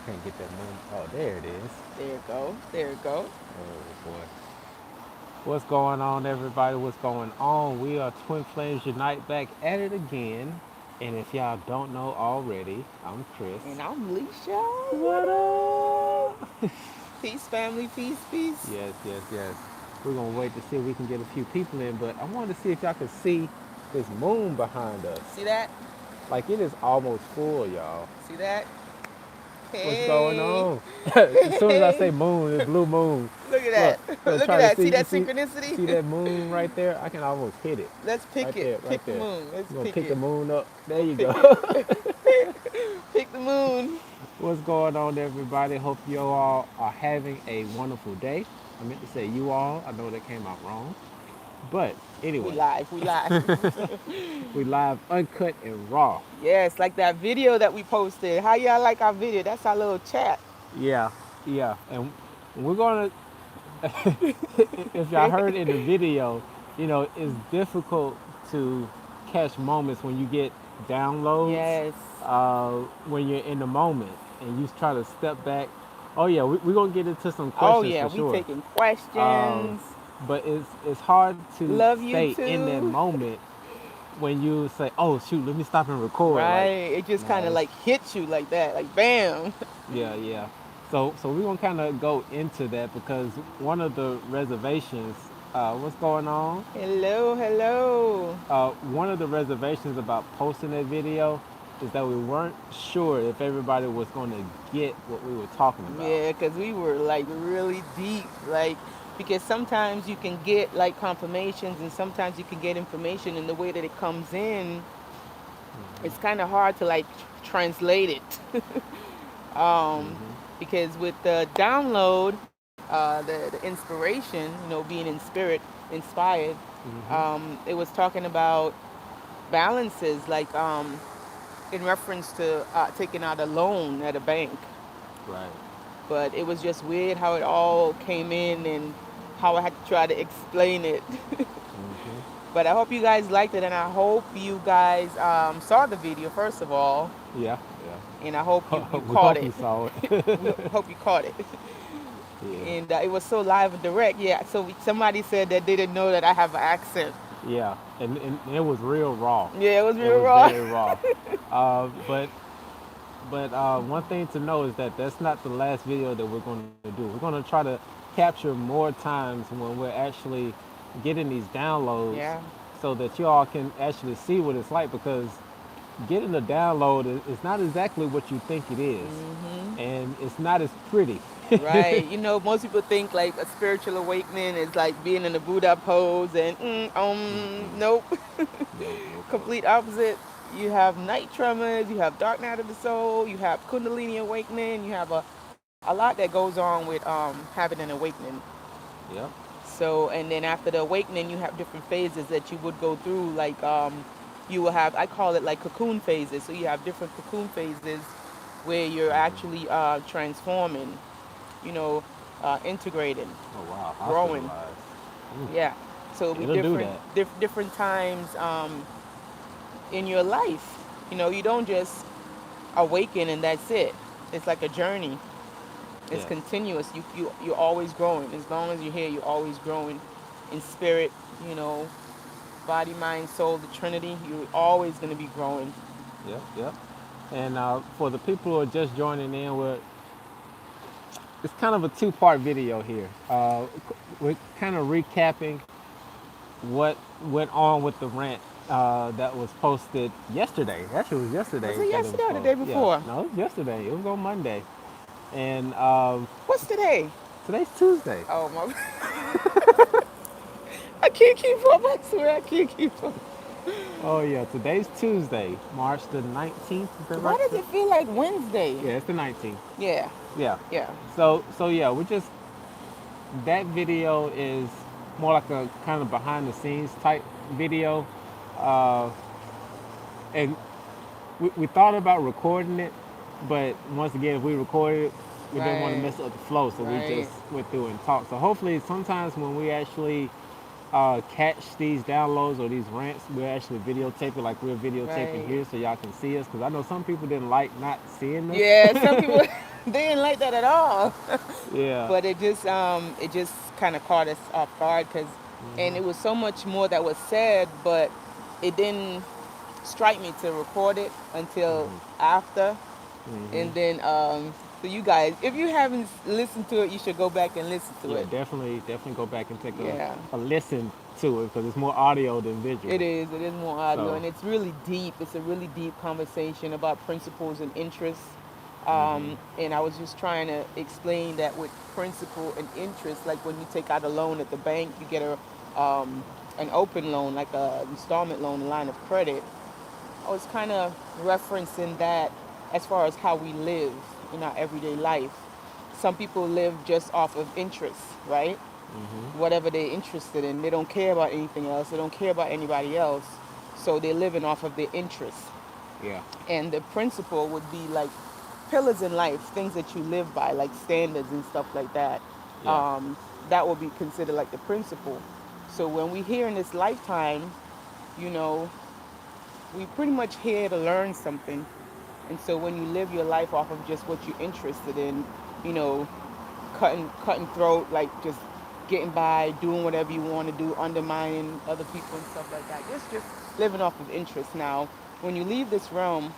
can't get that moon. Oh, there it is. There you go. There you go. Oh boy. What's going on, everybody? What's going on? We are Twin Flames Unite back at it again. And if y'all don't know already, I'm Chris. And I'm Leisha. What up? Peace, family. Peace, peace. Yes, yes, yes. We're gonna wait to see if we can get a few people in, but I wanted to see if y'all can see this moon behind us. See that? Like it is almost full, y'all. See that? What's going Hey. on? As soon as I say Hey. moon, it's blue moon. Look at Look, that. look, Look at try to that. see. See You that see, see synchronicity? that moon right there? I can almost hit it. Let's pick Right it. there, right Pick the there. moon. Let's You gonna pick pick the it. moon up? There Gonna you pick go. it. Pick the moon. What's going on, everybody? Hope you all are having a wonderful day. I meant to say you all. I know that came out wrong, but We anyway, live. We live. we live, uncut and raw. Yes, like that video that we posted. How y'all like our video? That's our little chat. Yeah, yeah, and we're gonna. If y'all heard in the video, it's difficult to catch moments when you get downloads Yes. when you're in the moment and you try to step back. Oh yeah, we're gonna get into some Oh questions yeah, for we sure. taking Um, questions. but it's hard to Love you stay in that too. moment when you say, "Oh shoot, let me stop and record." Like, Right. It just kind no, of it's like hits you like that, like bam. yeah, yeah. So we're gonna kind of go into that because one of the reservations, what's going on? Hello, hello. One of the reservations about posting that video is that we weren't sure if everybody was going to get what we were talking about. Yeah, because we were like really deep, like because sometimes you can get like confirmations and sometimes you can get information and the way that it comes in, it's kind of hard to like translate it. um, Hmm. because with the download, the inspiration, being in spirit, inspired, Hmm. it was talking about balances, like in reference to taking out a loan at a bank. Right. But it was just weird how it all came in and how I had to try to explain it. Hmm. But I hope you guys liked it, and I hope you guys saw the video first of all, Yeah, and I hope you yeah. We caught hope it. you saw We it. hope you caught it. Yeah, And it was so live and direct. Yeah. So somebody said that they didn't know that I have an accent. yeah. And it was real raw. Yeah, it was It real was raw. very raw. But one thing to know is that that's not the last video that we're going to do. We're going to try to capture more times when we're actually getting these downloads Yeah. so that you all can actually see what it's like because getting a download is not exactly what you think it is. Hmm. And it's not as pretty. Right. Most people think like a spiritual awakening is like being in the Buddha pose, and nope. Nope, nope, nope. Complete opposite. You have night tremors, you have dark night of the soul, you have kundalini awakening, you have a lot that goes on with having an awakening. Yep. So, and then after the awakening, you have different phases that you would go through. Like you will have, I call it like cocoon phases. So you have different cocoon phases where you're Hmm. actually transforming, you know, integrating, Oh, wow. growing. Hospitalized. Ooh, Yeah. So it'll be it'll do different, that. different times in your life. You don't just awaken and that's it. It's like a journey. It's Yes. continuous. You're always growing. As long as you're here, you're always growing in spirit. You know, body, mind, soul, the Trinity. You're always going to be growing. Yep, yep. And for the people who are just joining in, it's kind of a two-part video here. We're kind of recapping what went on with the rant that was posted yesterday. Actually, it was Was yesterday it that it was yesterday or the day posted. Yeah, before? no, it was yesterday. It was on Monday, and What's today? today's Tuesday. Oh my! I can't keep up. I swear I can't keep up. Oh yeah, today's Tuesday, March the 19th. Is that Why right? does it feel like Wednesday? Yeah, it's the 19th. Yeah, Yeah. yeah. So yeah, we just that video is more like a kind of behind the scenes type video. Uh, and we thought about recording it, but once again, if we recorded it, we didn't want to Right, mess up the flow, so we right. just went through and talked. So hopefully, sometimes when we actually catch these downloads or these rants, we'll actually videotape it like we're videotaping Right. here so y'all can see us. Because I know some people didn't like not seeing us. Yeah, some people they didn't like that at all. Yeah. But it just kind of caught us off guard because, and it was so much more that was said, but it didn't strike me to record it until after. Hmm. And then so you guys, if you haven't listened to it, you should go back and listen to Yeah, it. definitely go back and take Yeah, a listen to it because it's more audio than visual. it is. It is more audio, So, and it's really deep. It's a really deep conversation about principles and interests. hmm, And I was just trying to explain that with principle and interest, like when you take out a loan at the bank, you get a an open loan, like a installment loan, a line of credit. I was kind of referencing that as far as how we live in our everyday life. Some people live just off of interest, right? Whatever they're interested in. They don't care about anything else. They don't care about anybody else. So they're living off of their interests. yeah, And the principle would be like pillars in life, things that you live by, like standards and stuff like that. yeah, That will be considered like the principle. So when we here in this lifetime, you know, we pretty much here to learn something. And so when you live your life off of just what you're interested in, you know, cutting throat, like just getting by, doing whatever you want to do, undermining other people and stuff like that. Just living off of interest. Now, when you leave this realm,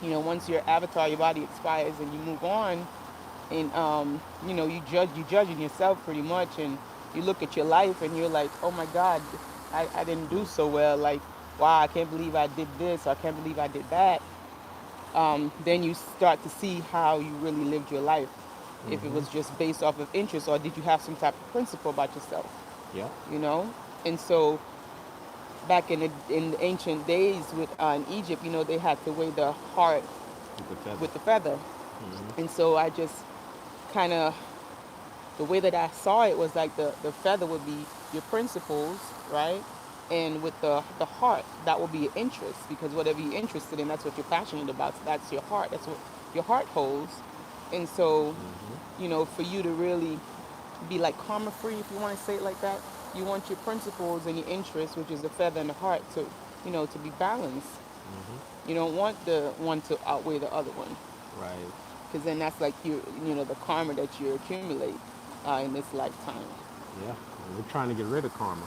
you know, once your avatar, your body expires and you move on, and you know, you judging yourself pretty much, and you look at your life and you're like, oh my God, I didn't do so well. Like, wow, I can't believe I did this, or I can't believe I did that. Then you start to see how you really lived your life. If it hmm, was just based off of interest, or did you have some type of principle about yourself, yeah, you know? And so back in the ancient days with in Egypt, you know, they had to weigh the heart with the feather. with the feather. Hmm. And so I just kind of, the way that I saw it was like the feather would be your principles, right? And with the heart, that will be your interest, because whatever you're interested in, that's what you're passionate about. So that's your heart. That's what your heart holds. And so, Hmm. you know, for you to really be like karma free, if you want to say it like that, you want your principles and your interests, which is the feather and the heart, to, you know, to be balanced. Hmm. You don't want the one to outweigh the other one, Right. because then that's like you know, the karma that you accumulate in this lifetime. Yeah. We're trying to get rid of karma.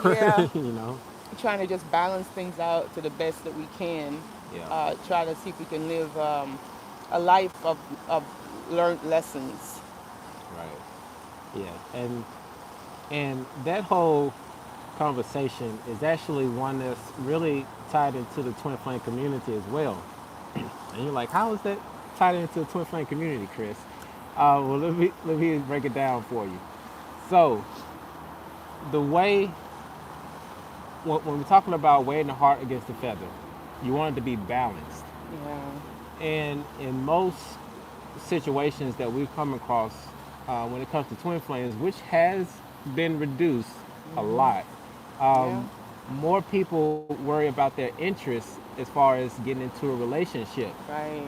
Yeah, You know. trying to just balance things out to the best that we can. Yeah. Try to see if we can live a life of learned lessons. Right. Yeah. And that whole conversation is actually one that's really tied into the twin flame community as well. And you're like, how is that tied into the twin flame community, Chris? Well, let me break it down for you. So the way when we're talking about weighing the heart against the feather, you want it to be balanced. Yeah. And in most situations that we've come across when it comes to twin flames, which has been reduced a Mhm. lot, Yeah. more people worry about their interests as far as getting into a relationship, Right.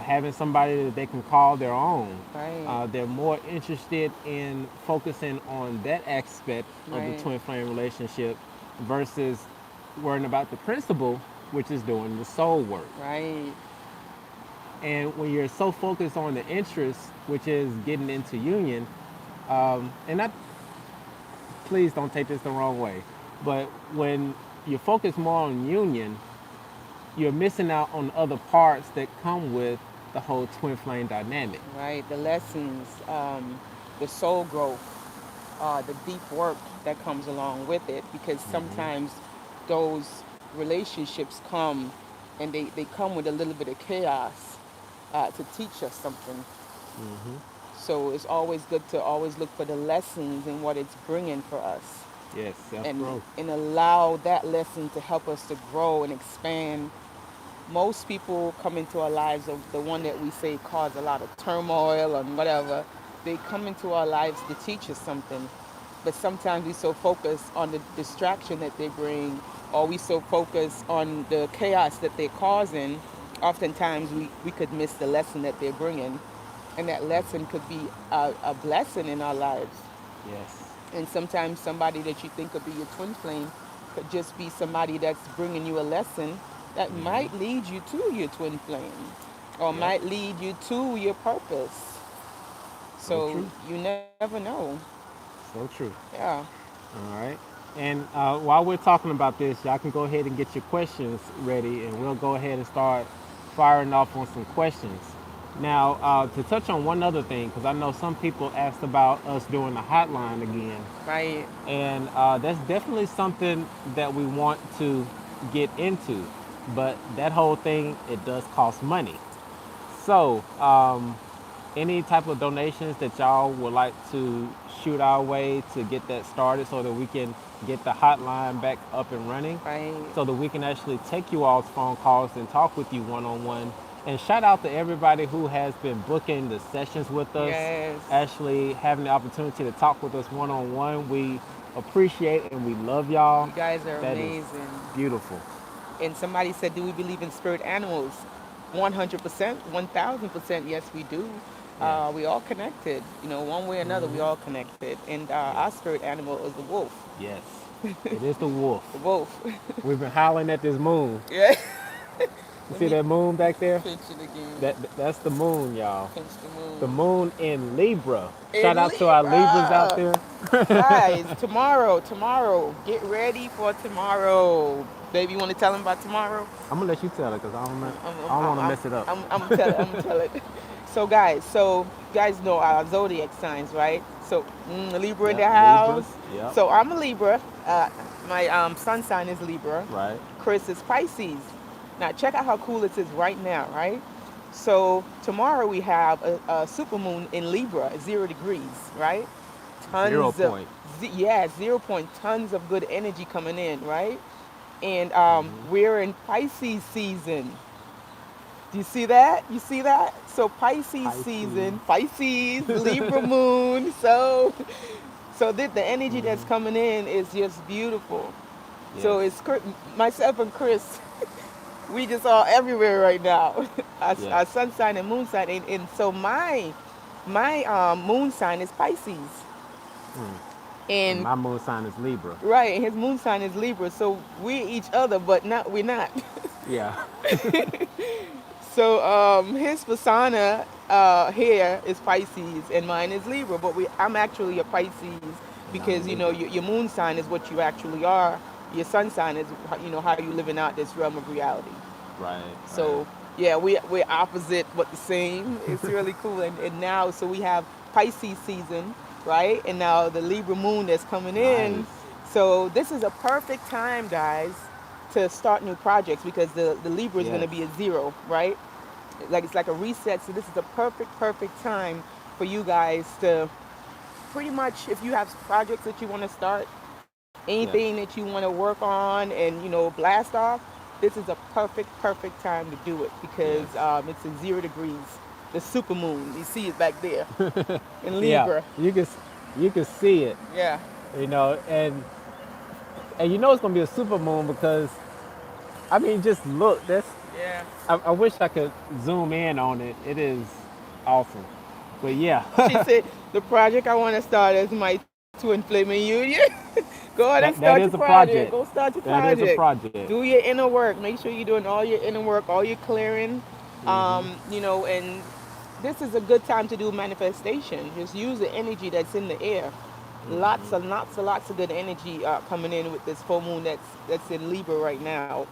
having somebody that they can call their own. Right. They're more interested in focusing on that aspect of the Right. twin flame relationship versus worrying about the principle, which is doing the soul work. Right. And when you're so focused on the interest, which is getting into union, and not, please don't take this the wrong way, but when you focus more on union, you're missing out on other parts that come with the whole twin flame dynamic. Right. The lessons, the soul growth, the deep work that comes along with it, because Hmm. sometimes those relationships come and they come with a little bit of chaos to teach us something. Hmm. So it's always good to always look for the lessons and what it's bringing for us, Yes, self and growth. allow that lesson to help us to grow and expand. Most people come into our lives of the one that we say cause a lot of turmoil and whatever. They come into our lives to teach us something, but sometimes we so focus on the distraction that they bring, or we so focus on the chaos that they're causing. Oftentimes we could miss the lesson that they're bringing, and that lesson could be a blessing in our lives. Yes. And sometimes somebody that you think could be your twin flame could just be somebody that's bringing you a lesson that might lead you to your twin flame or Yep. might lead you to your purpose. So So true. you never know. So true. Yeah. All right. And while we're talking about this, y'all can go ahead and get your questions ready, and we'll go ahead and start firing off on some questions. Now, to touch on one other thing, because I know some people asked about us doing the hotline again, Right. and that's definitely something that we want to get into. But that whole thing, it does cost money. So, any type of donations that y'all would like to shoot our way to get that started so that we can get the hotline back up and running, Right. so that we can actually take you all's phone calls and talk with you one on one. And shout out to everybody who has been booking the sessions with us, Yes. actually having the opportunity to talk with us one on one. We appreciate and we love y'all. You guys are That is amazing. beautiful. And somebody said, do we believe in spirit animals? 100%, 1000%, yes, we do. Yes. We all connected, one way or another, we all connected. And our Yes. spirit animal is the wolf. Yes. It is the wolf. The wolf. We've been howling at this moon. Yeah. You Let see me that moon back there? pinch it again. That's the moon, y'all. Pinch the moon. The moon in Libra. In Shout out to our Libras out Libra. there. Guys, tomorrow, get ready for tomorrow. Baby, you want to tell them about tomorrow? I'm gonna let you tell it because I don't want to mess it up. I'm gonna tell it. So you guys know our zodiac signs, right? So Libra in the Yeah, house. Libras. Yep. So I'm a Libra. My sun sign is Libra. Right. Chris is Pisces. Now check out how cool this is right now, right? So tomorrow we have a super moon in Libra, 0 degrees, right? Tons 0 of point. yeah, 0 point, tons of good energy coming in, right? And we're in Pisces season. Do you see that? You see that? So Pisces season, Pisces, Libra moon. So the energy that's coming in is just beautiful. So Yes. it's myself and Chris. We just all everywhere right now. Our Yes. sun sign and moon sign, and so my moon sign is Pisces, And and my moon sign is Libra. right, and his moon sign is Libra. So we're each other, but we're not. Yeah. So his persona here is Pisces, and mine is Libra. But I'm actually a Pisces because your moon sign is what you actually are. Your sun sign is how you living out this realm of reality. Right. So yeah, we're opposite but the same. It's really cool. And now so we have Pisces season, right? And now the Libra moon that's coming in. Nice. So this is a perfect time, guys, to start new projects because the Libra is going to Yes. be a 0, right? Like it's like a reset. So this is a perfect time for you guys to pretty much, if you have projects that you want to start, anything Yes. that you want to work on and blast off, this is a perfect time to do it because Yes. it's in 0 degrees. The super moon, you see it back there in Yeah. Libra. You can see it. Yeah. And you know it's gonna be a super moon because I mean just look. Yeah. I wish I could zoom in on it. It is awesome. But yeah. She said the project I want to start is my twin flaming union. Go ahead and That start is your a project. project. Go start your That is project. a project. Do your inner work. Make sure you're doing all your inner work, all your clearing. And this is a good time to do manifestation. Just use the energy that's in the air. Lots of good energy coming in with this full moon that's in Libra right now.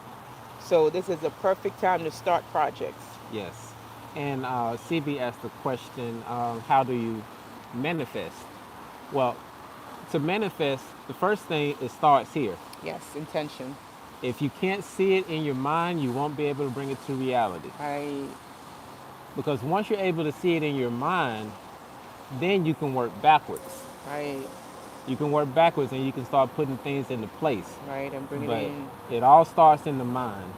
So this is a perfect time to start projects. Yes. And CB asked the question, how do you manifest? Well, to manifest, the first thing, it starts here. Yes, intention. If you can't see it in your mind, you won't be able to bring it to reality. Right. Because once you're able to see it in your mind, then you can work backwards. Right. You can work backwards and you can start putting things into place. Right. And bring it But in. it all starts in the mind.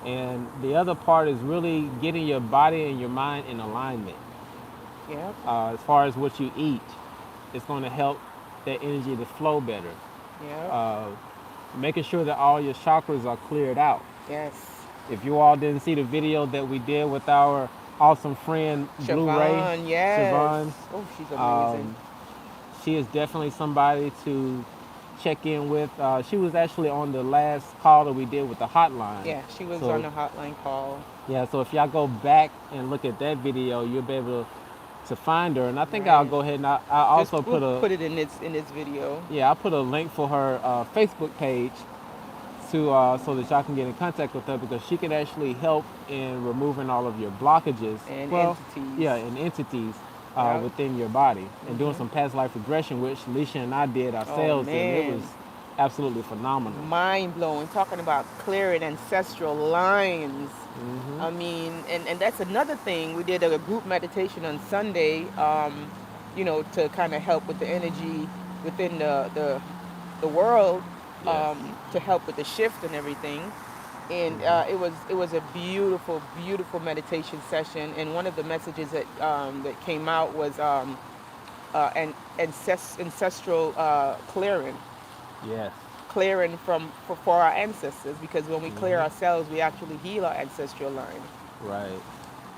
And the other part is really getting your body and your mind in alignment. Yeah. As far as what you eat, it's going to help that energy to flow better. Yeah. Making sure that all your chakras are cleared out. Yes. If you all didn't see the video that we did with our awesome friend Blue Ray, Siobhan, yes. Siobhan, Oh, she's amazing. she is definitely somebody to check in with. She was actually on the last call that we did with the hotline. Yeah, she was on So the hotline call. yeah, so if y'all go back and look at that video, you'll be able to find her. And I think I'll Right. go ahead and I Just also we'll put a put it in this video. yeah, I put a link for her Facebook page to so that y'all can get in contact with her because she can actually help in removing all of your blockages. And Well, entities. yeah, and entities Yep. within your body and doing Mhm. some past life regression, which Leisha and I did Oh ourselves, and it was man, absolutely phenomenal. mind blowing. Talking about clearing ancestral lines. Hmm. I mean, and that's another thing. We did a group meditation on Sunday. To kind of help with the energy within the world, Yes. to help with the shift and everything. And Hmm. it was a beautiful meditation session. And one of the messages that came out was an ancestral clearing, Yes. for our ancestors, because when we clear Hmm. ourselves, we actually heal our ancestral line. Right.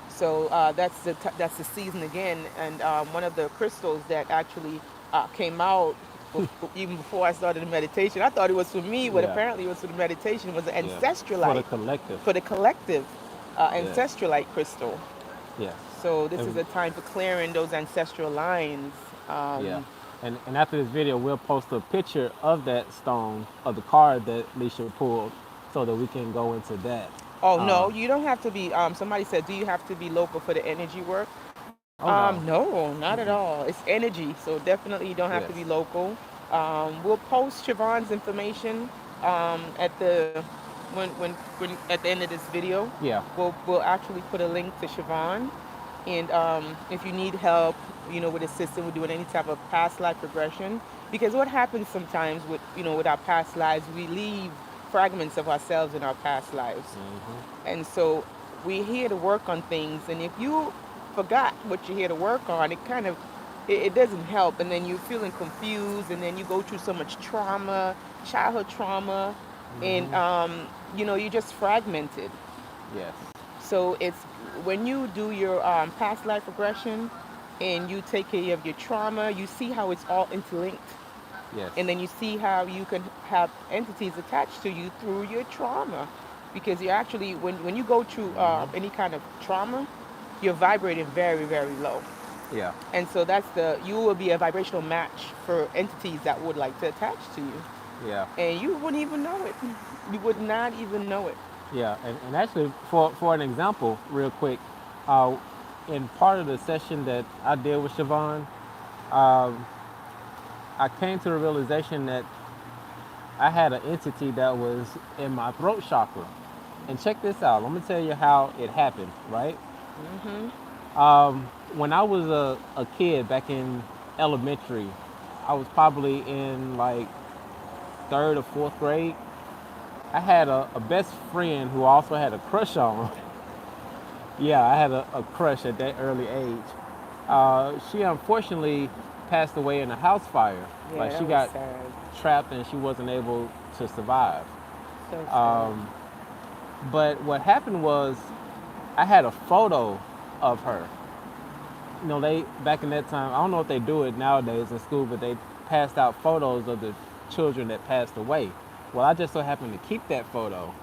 So that's the season again. And one of the crystals that actually came out even before I started the meditation, I thought it was for me, but Yeah. apparently it was for the meditation, was an Yeah. For the ancestralite, collective. for the collective, Yes. ancestralite crystal. Yes. So this is And a time for clearing those ancestral lines. yeah. Um, And after this video, we'll post a picture of that stone, of the card that Leisha pulled, so that we can go into that. oh Uh, no, you don't have to be. Somebody said, do you have to be local for the energy work? oh no. No, not at Mm-mm. all. It's energy, so definitely you don't have Yes. to be local. We'll post Siobhan's information at the when at the end of this video. Yeah. We'll actually put a link to Siobhan, and if you need help, with assisting with doing any type of past life regression, because what happens sometimes with our past lives, we leave fragments of ourselves in our past lives, Hmm. and so we're here to work on things. And if you forgot what you're here to work on, it doesn't help. And then you're feeling confused, and then you go through so much trauma, childhood trauma, and Hmm. you're just fragmented. Yes. So it's when you do your past life regression and you take care of your trauma, you see how it's all interlinked. Yes. And then you see how you can have entities attached to you through your trauma, because you actually, when you go through any kind of trauma, you're vibrating very, very low. Yeah. And so you will be a vibrational match for entities that would like to attach to you, Yeah. and you wouldn't even know it. You would not even know it. Yeah. And actually, for an example, real quick, uh, in part of the session that I did with Siobhan, um, I came to the realization that I had an entity that was in my throat chakra. And check this out. Let me tell you how it happened, right? Hmm. When I was a kid back in elementary, I was probably in like third or fourth grade. I had a best friend who I also had a crush on. Yeah, I had a crush at that early age. She unfortunately passed away in a house fire. Yeah, Like she that was got sad. trapped and she wasn't able to survive. So sad. Um, but what happened was I had a photo of her. They back in that time, I don't know if they do it nowadays in school, but they passed out photos of the children that passed away. Well, I just so happened to keep that photo,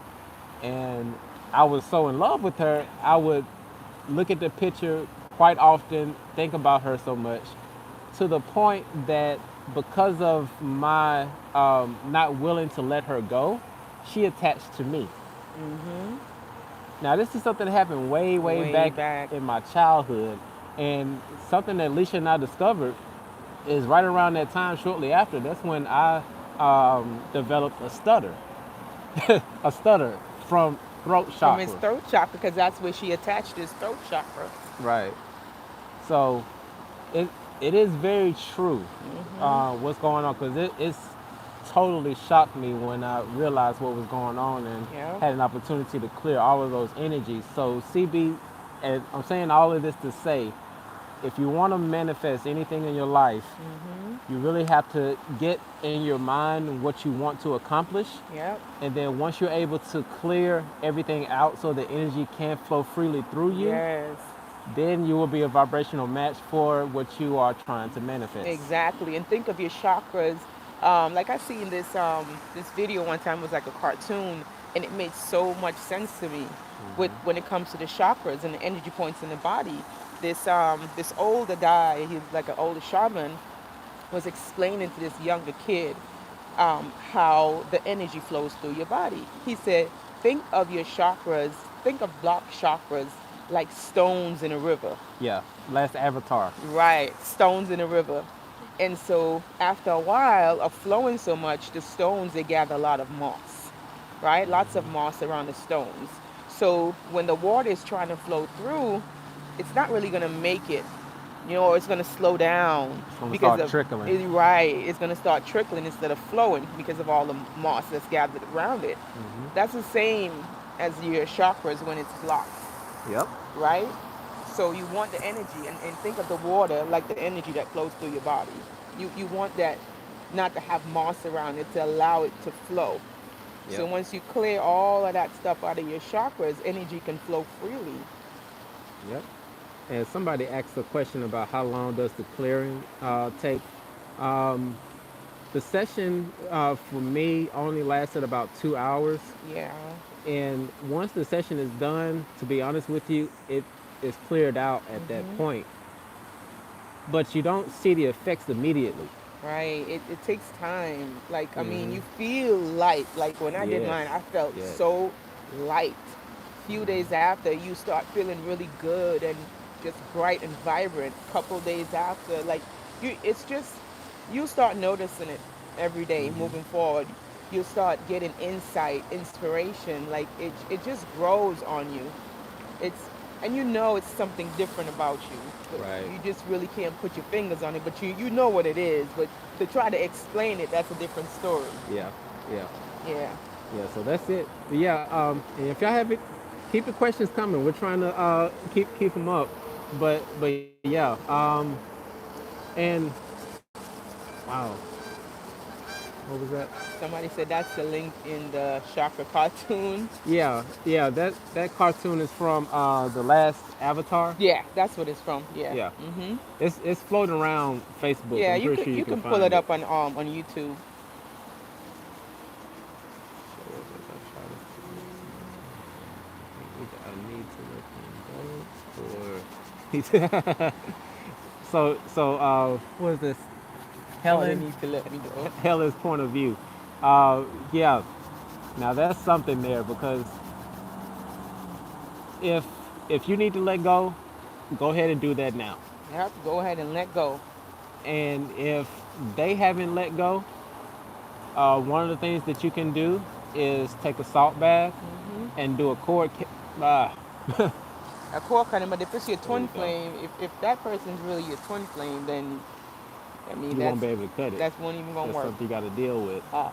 and I was so in love with her. I would look at the picture quite often, think about her so much, to the point that because of my not willing to let her go, she attached to me. Hmm. Now, this is something that happened way, way Way back back. in my childhood, and something that Alicia and I discovered is right around that time, shortly after. That's when I developed a stutter, a stutter from throat From his chakra. throat chakra, because that's where she attached his throat chakra. Right. So it it is very true Hmm. what's going on because it's totally shocked me when I realized what was going on and Yeah. had an opportunity to clear all of those energies. So CB, and I'm saying all of this to say, if you want to manifest anything in your life, Hmm. you really have to get in your mind what you want to accomplish. Yep. And then once you're able to clear everything out so the energy can flow freely through you, Yes. then you will be a vibrational match for what you are trying to manifest. Exactly. And think of your chakras. Like I see in this video one time, it was like a cartoon, and it made so much sense to me with when it comes to the chakras and the energy points in the body. This older guy, he's like an older shaman, was explaining to this younger kid how the energy flows through your body. He said, think of your chakras, think of block chakras like stones in a river. Yeah, last avatar. Right, stones in a river. And so after a while of flowing so much, the stones, they gather a lot of moss, right? Lots of moss around the stones. So when the water is trying to flow through, it's not really going to make it, or it's going to slow down It's gonna because start of trickling. right. It's going to start trickling instead of flowing because of all the moss that's gathered around it. That's the same as your chakras when it's blocked, Yep. right? So you want the energy, and think of the water like the energy that flows through your body. You want that not to have moss around it, to allow it to flow. So Yep. once you clear all of that stuff out of your chakras, energy can flow freely. Yep. And somebody asked a question about how long does the clearing take. Um, the session for me only lasted about 2 hours. Yeah. And once the session is done, to be honest with you, it is cleared out at that Hmm. point. But you don't see the effects immediately. Right. It takes time. Like, I mean, Hmm. you feel light. Like when I did Yes. mine, I felt Yes. so light. Few days after, you start feeling really good and just bright and vibrant. Couple days after, like it's just you start noticing it every day Hmm. moving forward. You'll start getting insight, inspiration. Like it just grows on you. It's and it's something different about you, but Right. you just really can't put your fingers on it. But you know what it is. But to try to explain it, that's a different story. Yeah. Yeah. Yeah. Yeah. So that's it. But yeah. And if y'all have it, keep the questions coming. We're trying to keep them up. But yeah. And wow, what was that? Somebody said that's the link in the chakra cartoon. Yeah. Yeah. That cartoon is from the last Avatar. Yeah, that's what it's from. Yeah. Yeah. Mhm. It's floating around Facebook. Yeah, I'm you pretty can sure you you can can pull it find it. up on YouTube. I need to let them go. Or what is this? Oh, they Helen need to let me go. Helen's point of view. Yeah. Now that's something there because if if you need to let go ahead and do that now. You have to go ahead and let go. And if they haven't let go, one of the things that you can do is take a salt bath Hmm. and do a cord. Ah, A core cutting, but if it's your there twin we go. flame, if that person's really your twin flame, then I mean You won't be able to cut it. that's won't even gonna That's work. something you got to deal with. Uh,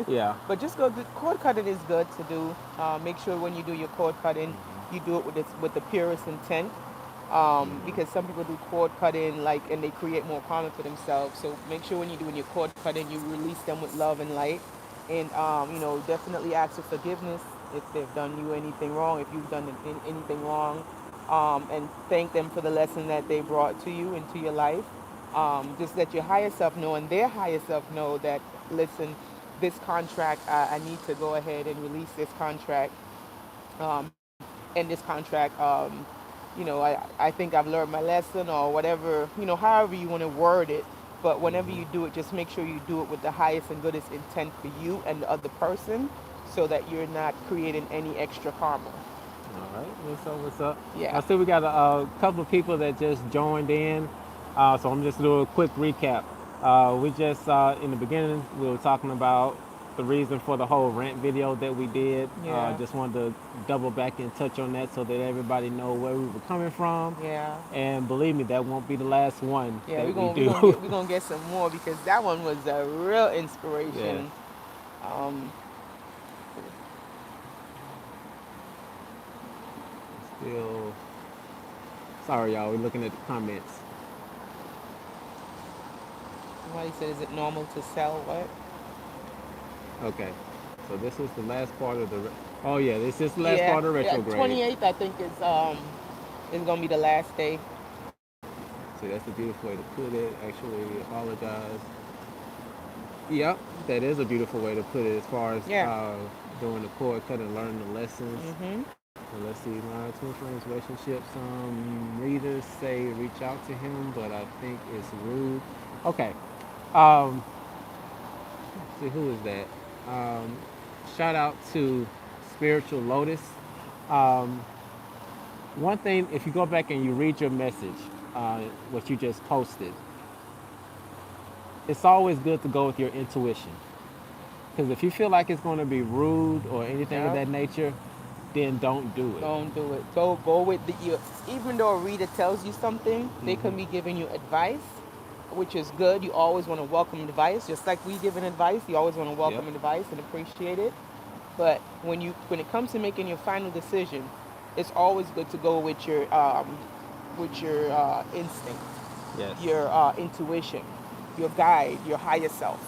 Yeah. but just go. The cord cutting is good to do. Make sure when you do your cord cutting, you do it with the purest intent. Because some people do cord cutting and they create more karma for themselves. So make sure when you're doing your cord cutting, you release them with love and light, and definitely ask for forgiveness if they've done you anything wrong, if you've done anything wrong, and thank them for the lesson that they brought to you into your life. Just let your higher self know and their higher self know that listen, this contract, I need to go ahead and release this contract, um, end this contract. I think I've learned my lesson or whatever, however you want to word it. But whenever you do it, just make sure you do it with the highest and goodest intent for you and the other person so that you're not creating any extra karma. All right. What's up? What's up? I Yeah. see we got a couple of people that just joined in. So I'm just doing a quick recap. We just in the beginning we were talking about the reason for the whole rant video that we did. Yeah. Just wanted to double back and touch on that so that everybody know where we were coming from. Yeah. And believe me, that won't be the last one Yeah, that we're we gonna we're do. gonna get we're gonna get some more because that one was a real Yes. inspiration. Um, Still, sorry y'all. We're looking at the comments. Somebody said, "Is it normal to sell what?" Okay. So this is the last part of the. Oh yeah, this is the last Yeah, part of yeah. retrograde. 28th, I think is. It's gonna be the last day. See, that's a beautiful way to put it. Actually, apologize. Yep, that is a beautiful way to put it as far as Yeah. doing the cord cut and learning the lessons. Mhm. So let's see, my twin flames relationship. Some readers say reach out to him, but I think it's rude. Okay. Um, let's see, who is that? Um, Shout out to Spiritual Lotus. Um, One thing, if you go back and you read your message, what you just posted, it's always good to go with your intuition. Because if you feel like it's going to be rude or anything of Yep. that nature, then don't do it. Don't do it. Go with the you. Even though a reader tells you something, they Hmm. can be giving you advice, which is good. You always want to welcome advice, just like we give an advice. You always want to Yep. welcome advice and appreciate it. But when it comes to making your final decision, it's always good to go with your instinct, Yes. your intuition, your guide, your higher self.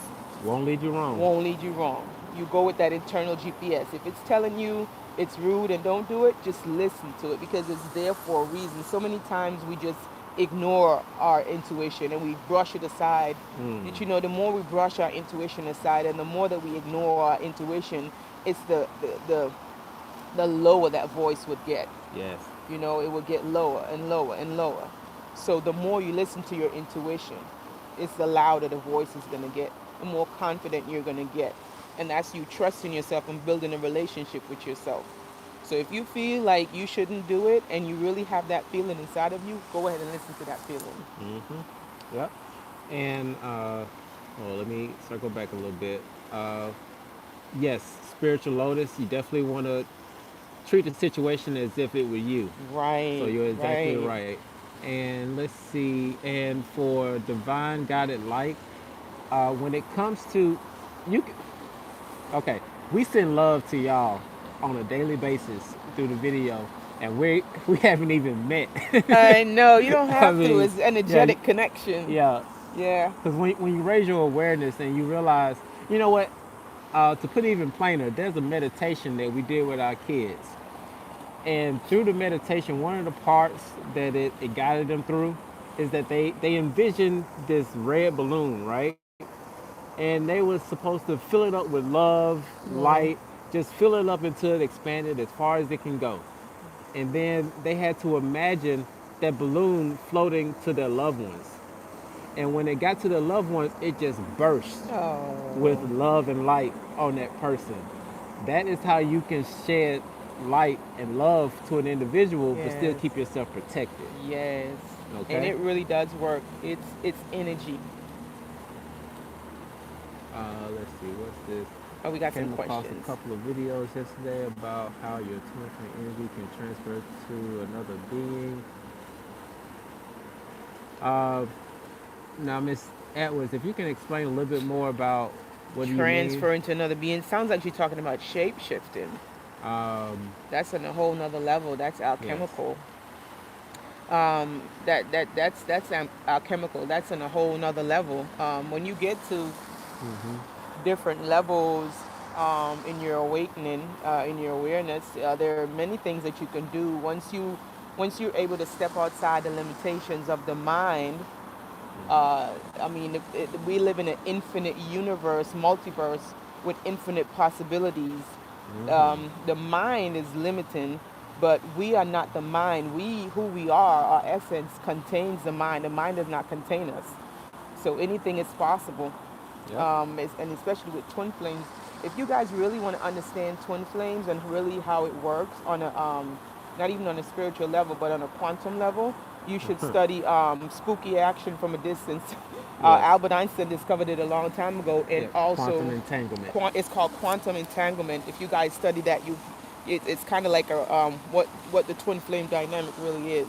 Won't lead you wrong. Won't lead you wrong. You go with that internal GPS. If it's telling you it's rude and don't do it, just listen to it because it's there for a reason. So many times we just ignore our intuition and we brush it aside. Mm. Did you know the more we brush our intuition aside and the more that we ignore our intuition, it's the lower that voice would get. Yes. You know, it will get lower and lower and lower. So the more you listen to your intuition, it's the louder the voice is going to get, the more confident you're going to get. And that's you trusting yourself and building a relationship with yourself. So if you feel like you shouldn't do it and you really have that feeling inside of you, go ahead and listen to that feeling. Mm-hmm. Yep. And well, let me circle back a little bit. Uh, yes, Spiritual Lotus, you definitely want to treat the situation as if it were you. So Right, you're exactly right. right. And let's see. And for Divine Guided Light, when it comes to you, okay, we send love to y'all on a daily basis through the video, and we haven't even met. I know, you don't I have to. mean, It's yeah, energetic connection. yeah. Yeah. Because when you raise your awareness and you realize, you know what, to put it even plainer, there's a meditation that we did with our kids. And through the meditation, one of the parts that it guided them through is that they envisioned this red balloon, right? And they were supposed to fill it up with love, Yeah. light, just fill it up until it expanded as far as it can go. And then they had to imagine that balloon floating to their loved ones. And when it got to their loved ones, it just burst with Oh, love and light on that person. That is how you can shed light and love to an individual, but still yes. keep yourself protected. Yes. And Okay. it really does work. It's energy. Let's see, what's this? Oh, we got some Came across a questions. couple of videos yesterday about how your twin flame energy can transfer to another being. Uh, Now, Miss Edwards, if you can explain a little bit more about what do you mean? Transfer into another being. Sounds like you're talking about shape shifting. Um, That's on a whole nother level. That's yes. alchemical. That's alchemical. That's on a whole nother level. When you get to Mm-hmm. different levels in your awakening, in your awareness, there are many things that you can do once you're able to step outside the limitations of the mind. I mean, we live in an infinite universe, multiverse with infinite possibilities. Mm-hmm. The mind is limiting, but we are not the mind. Who we are, our essence contains the mind. The mind does not contain us. So anything is possible, Yep. and especially with twin flames. If you guys really want to understand twin flames and really how it works on a not even on a spiritual level, but on a quantum level, you should study spooky action from a distance. Yes. Albert Einstein discovered it a long time ago, and Yeah. Quantum also entanglement. it's called quantum entanglement. If you guys study that, it's kind of like a what the twin flame dynamic really is.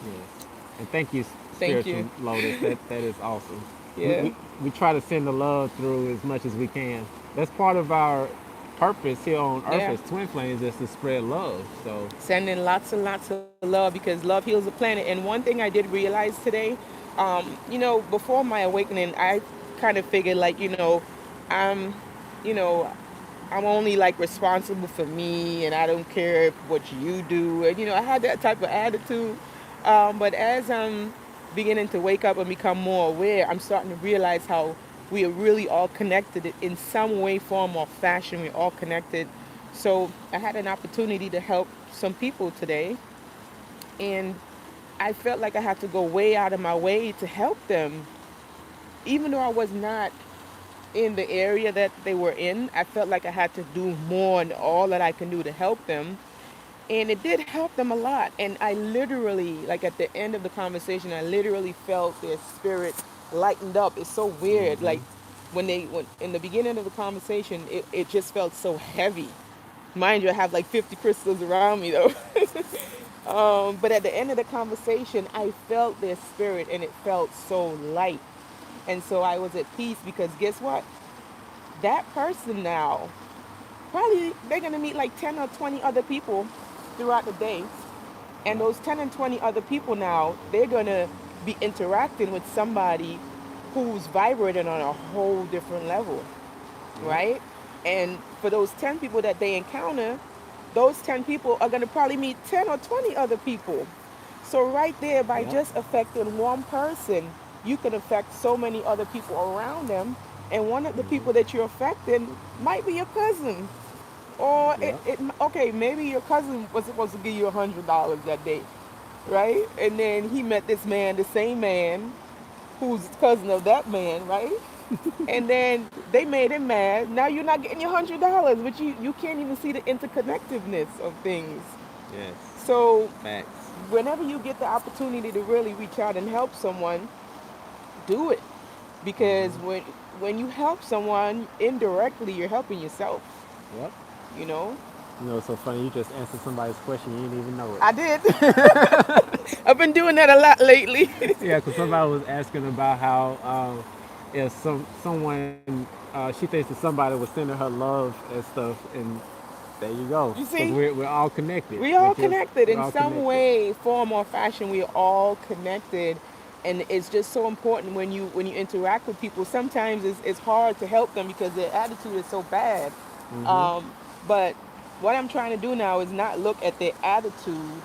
Yes. And thank you, Thank Spiritual you. Lotus. That is awesome. We, Yeah. we, we try to send the love through as much as we can. That's part of our purpose here on Earth Yeah. as twin flames is to spread love. So, Sending lots and lots of love because love heals the planet. And one thing I did realize today, before my awakening, I kind of figured like, I'm, you know, I'm only like responsible for me and I don't care what you do. And, I had that type of attitude. But as I'm beginning to wake up and become more aware, I'm starting to realize how we are really all connected in some way, form, or fashion. We're all connected. So I had an opportunity to help some people today, and I felt like I had to go way out of my way to help them. Even though I was not in the area that they were in, I felt like I had to do more and all that I can do to help them. And it did help them a lot. And I literally, like at the end of the conversation, I literally felt their spirit lightened up. It's so weird. Mm-hmm. Like when in the beginning of the conversation, it just felt so heavy. Mind you, I have like 50 crystals around me though. But at the end of the conversation, I felt their spirit and it felt so light. And so I was at peace because guess what? That person now, probably they're going to meet like 10 or 20 other people throughout the day. And Yep. those 10 and 20 other people now, they're going to be interacting with somebody who's vibrating on a whole different level, Yep. right? And for those 10 people that they encounter, those 10 people are going to probably meet 10 or 20 other people. So, right there, by Yep. just affecting one person, you can affect so many other people around them. And one of the Mm-hmm. people that you're affecting might be your cousin. Or Yep. okay, maybe your cousin was supposed to give you $100 that day, right? And then he met this man, the same man, who's cousin of that man, right? And then they made him mad. Now you're not getting your $100, but you can't even see the interconnectedness of things. Yes. So Facts. whenever you get the opportunity to really reach out and help someone, do it. Because Mm-hmm. when you help someone indirectly, you're helping yourself, Yep. you know? You know, it's so funny. You just answered somebody's question. You didn't even know it. I did. I've been doing that a lot lately. Yeah, because somebody was asking about how if someone she thinks that somebody was sending her love and stuff, and there you go. You Because see, we're all connected. we all Just connected we're in all some connected. way, form, or fashion. We are all connected, and it's just so important when you interact with people. Sometimes it's hard to help them because their attitude is so bad. Mm-hmm. Um, but what I'm trying to do now is not look at their attitude.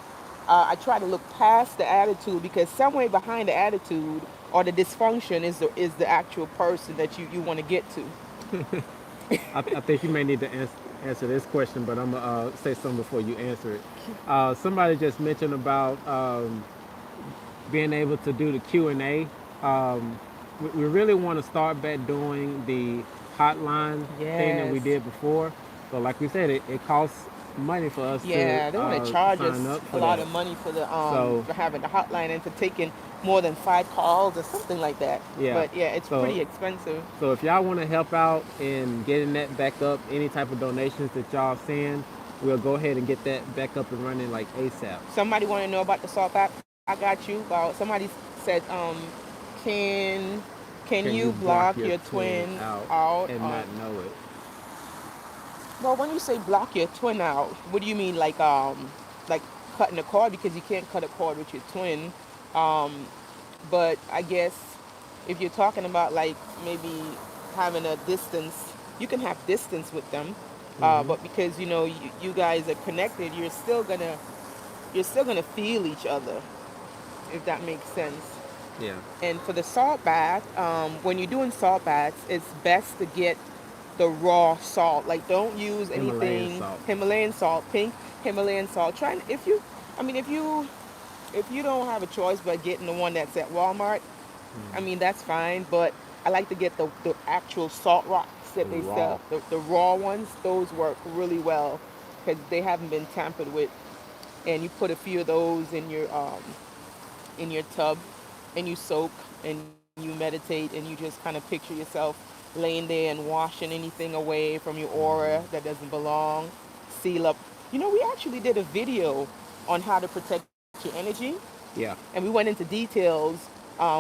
I try to look past the attitude because somewhere behind the attitude or the dysfunction is the actual person that you want to get to. I think you may need to answer this question, but I'm gonna say something before you answer it. Somebody just mentioned about being able to do the Q&A. We really want to start back doing the hotline thing that Yes. we did before. But like we said, it costs money for us to Yeah, they want to charge us sign up a for lot that. of money for the So for having the hotline and for taking more than 5 calls or something like that. yeah, But yeah, it's so pretty expensive. so if y'all want to help out in getting that back up, any type of donations that y'all send, we'll go ahead and get that back up and running like ASAP. Somebody want to know about the salt app? I got you. Somebody said, can can Can you you block block your your twin twin out out? and not know it? Well, when you say block your twin out, what do you mean? Like cutting a cord because you can't cut a cord with your twin. Um, but I guess if you're talking about like maybe having a distance, you can have distance with them. Mm-hmm. But because you guys are connected, you're still gonna feel each other, if that makes sense. Yeah. And for the salt bath, when you're doing salt baths, it's best to get the raw salt. Like, don't use Himalayan anything salt. Himalayan salt, pink Himalayan salt. Try and I mean, if you don't have a choice but getting the one that's at Walmart, I mean that's fine. But I like to get the actual salt rocks The that they raw. sell, the raw ones. Those work really well because they haven't been tampered with. And you put a few of those in your tub and you soak and you meditate and you just kind of picture yourself laying there and washing anything away from your aura that doesn't belong, seal up. We actually did a video on how to protect your energy, Yeah. and we went into details.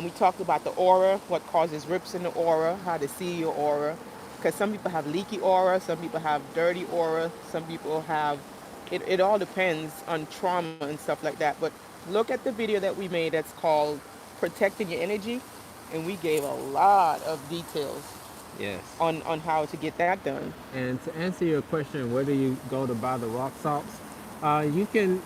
We talked about the aura, what causes rips in the aura, how to see your aura, because some people have leaky aura, some people have dirty aura, some people have it all depends on trauma and stuff like that. But look at the video that we made that's called Protecting Your Energy, and we gave a lot of details Yes. on how to get that done. And to answer your question, where do you go to buy the rock salts? You can,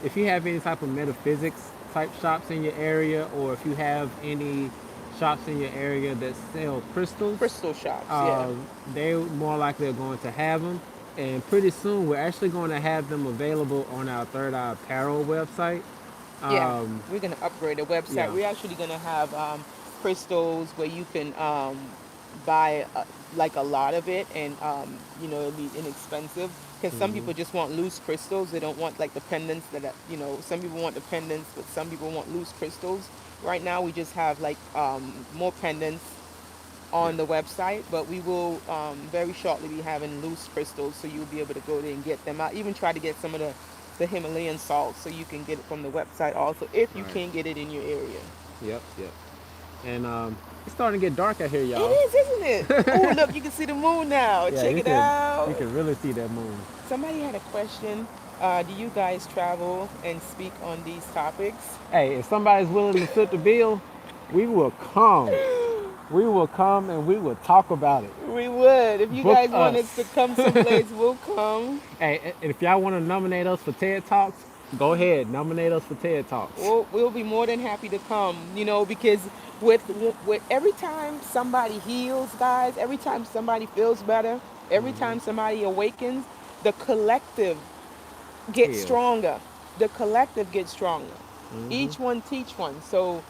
if you have any type of metaphysics type shops in your area, or if you have any shops in your area that sell crystals, Crystal shops, yeah. uh, they more likely are going to have them. And pretty soon, we're actually going to have them available on our Third Eye Apparel website. Yeah, Um, we're gonna upgrade the website. yeah. We're actually gonna have crystals where you can buy like a lot of it, and it'll be inexpensive. Because some Hmm. people just want loose crystals. They don't want like the pendants some people want the pendants, but some people want loose crystals. Right now, we just have like more pendants Yeah. on the website, but we will very shortly be having loose crystals, so you'll be able to go there and get them. I even try to get some of the Himalayan salt, so you can get it from the website also if you Right. can't get it in your area. Yep. Yep. And it's starting to get dark out here, It y'all. is, isn't it? Oh, look, you can see the moon now. Yeah, Check you it can you out. can really see that moon. Somebody had a question. Do you guys travel and speak on these topics? Hey, if somebody's willing to foot the bill, we will come. We will come and we will talk about it. We would. If you Book guys want us to us. come someplace, we'll come. Hey, and if y'all want to nominate us for TED Talks, go ahead, nominate us for TED Talks. We'll be more than happy to come, because with every time somebody heals, guys, every time somebody feels better, every Hmm. time somebody awakens, the collective gets Heal. stronger. The collective gets stronger. Hmm. Each one teach one. So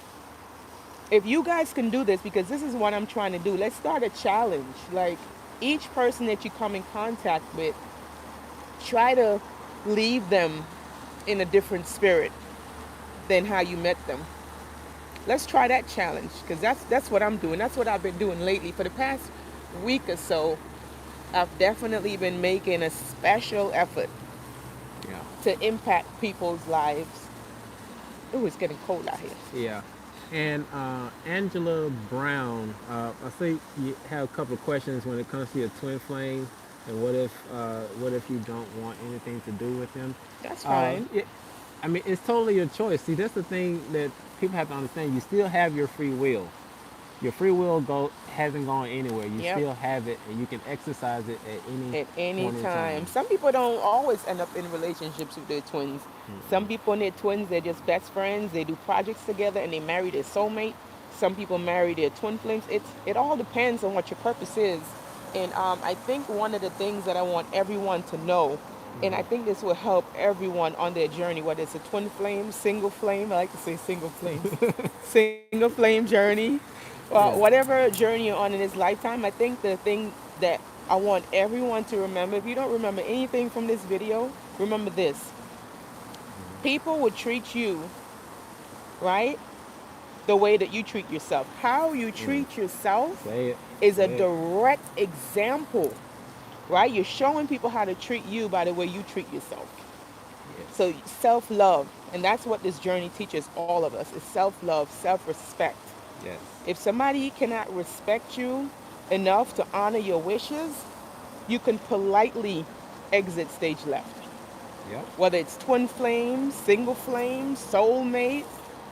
if you guys can do this, because this is what I'm trying to do, let's start a challenge. Like, each person that you come in contact with, try to leave them in a different spirit than how you met them. Let's try that challenge, because that's what I'm doing. That's what I've been doing lately for the past week or so. I've definitely been making a special effort Yeah. to impact people's lives. Ooh, it's getting cold out here. Yeah. And Angela Brown, I see you have a couple of questions when it comes to your twin flame, and what if you don't want anything to do with them? That's Uh, fine. it, I mean, it's totally your choice. See, that's the thing that people have to understand. You still have your free will. Your free will hasn't gone anywhere. You Yep. still have it, and you can exercise it at any At any point in time. time. Some people don't always end up in relationships with their twins. Some Mm-mm. people and their twins, they're just best friends. They do projects together and they marry their soulmate. Some people marry their twin flames. It all depends on what your purpose is. And I think one of the things that I want everyone to know, and I Hmm. think this will help everyone on their journey, whether it's a twin flame, single flame, I like to say single flames, single flame journey, Yeah. whatever journey you're on in this lifetime. I think the thing that I want everyone to remember, if you don't remember anything from this video, remember this. People would treat you, right, the way that you treat yourself. How you Mm. treat yourself Say it. is a Say it. direct example, right? You're showing people how to treat you by the way you treat yourself. Yes. So self-love, and that's what this journey teaches all of us, is self-love, self-respect. Yes. If somebody cannot respect you enough to honor your wishes, you can politely exit stage left. Yep. Whether it's twin flame, single flame, soulmate,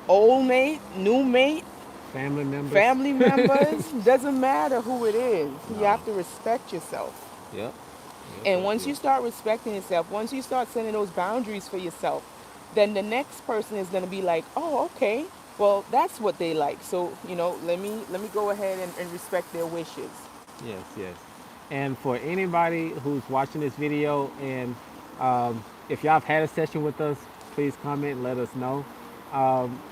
old mate, new mate, Family members. family members, doesn't matter who it is. You No. have to respect yourself. Yep. Yep. And Yep. once Yep. you start respecting yourself, once you start setting those boundaries for yourself, then the next person is going to be like, oh, okay, well, that's what they like. So, let me go ahead and respect their wishes. Yes. Yes. And for anybody who's watching this video, and if y'all have had a session with us, please comment and let us know.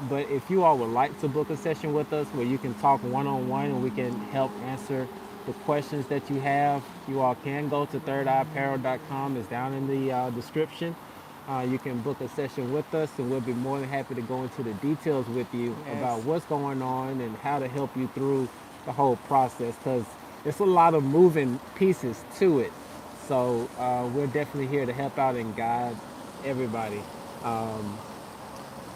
But if you all would like to book a session with us where you can talk one on one and we can help answer the questions that you have, you all can go to thirdeyeapparel.com. It's down in the description. You can book a session with us, and we'll be more than happy to go into the details with you about Yes. what's going on and how to help you through the whole process, because it's a lot of moving pieces to it. So we're definitely here to help out and guide everybody. Um,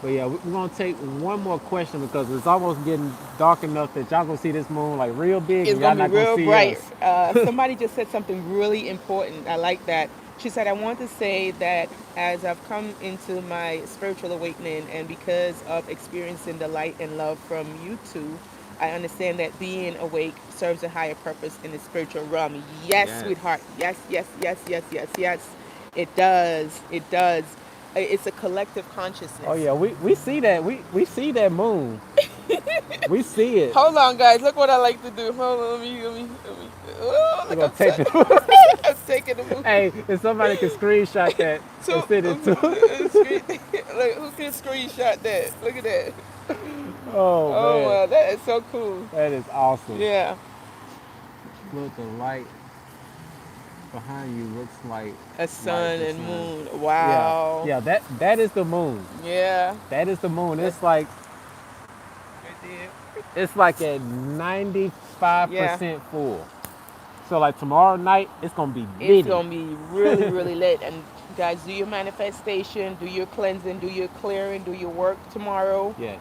but yeah, we're gonna take one more question because it's almost getting dark enough that y'all gonna see this moon like real big, It's and y'all gonna be not gonna real see bright. us. Somebody just said something really important. I like that. She said, I want to say that as I've come into my spiritual awakening and because of experiencing the light and love from you two, I understand that being awake serves a higher purpose in the spiritual realm. Yes, Yes. sweetheart. Yes, yes, yes, yes, yes, yes. It does. It does. It's a collective consciousness. Oh yeah, we see that. We see that moon. We see it. Hold on, guys. Look what I like to do. Hold on. Let me. Oh, We're look, gonna take it. I'm taking the moon. Hey, if somebody can screenshot that and send it to. Look, who can screenshot that? Look at that. Oh Oh, man, wow. That is so cool. that is awesome. Yeah. Look, the light behind you looks like A sun the and sun. moon. Wow. Yeah, that is the moon. Yeah. That is the moon. It's like it's like at 95% full. So like tomorrow night, it's gonna be litty. It's gonna be really, really lit. And guys, do your manifestation, do your cleansing, do your clearing, do your work tomorrow. Yes.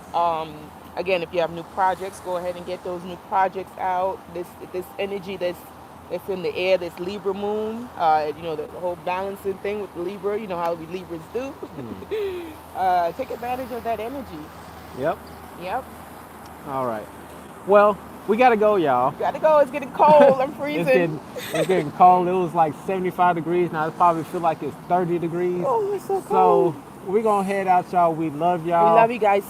Again, if you have new projects, go ahead and get those new projects out. This energy that's in the air, this Libra moon, the whole balancing thing with Libra, you know how we Libras do. Take advantage of that energy. Yep. Yep. All right. Well, we gotta go, y'all. Gotta go. It's getting cold. I'm freezing. It's getting cold. It was like 75 degrees. Now it probably feel like it's 30 degrees. Oh, it's so cold. So we're gonna head out, y'all. We love y'all. We love you guys so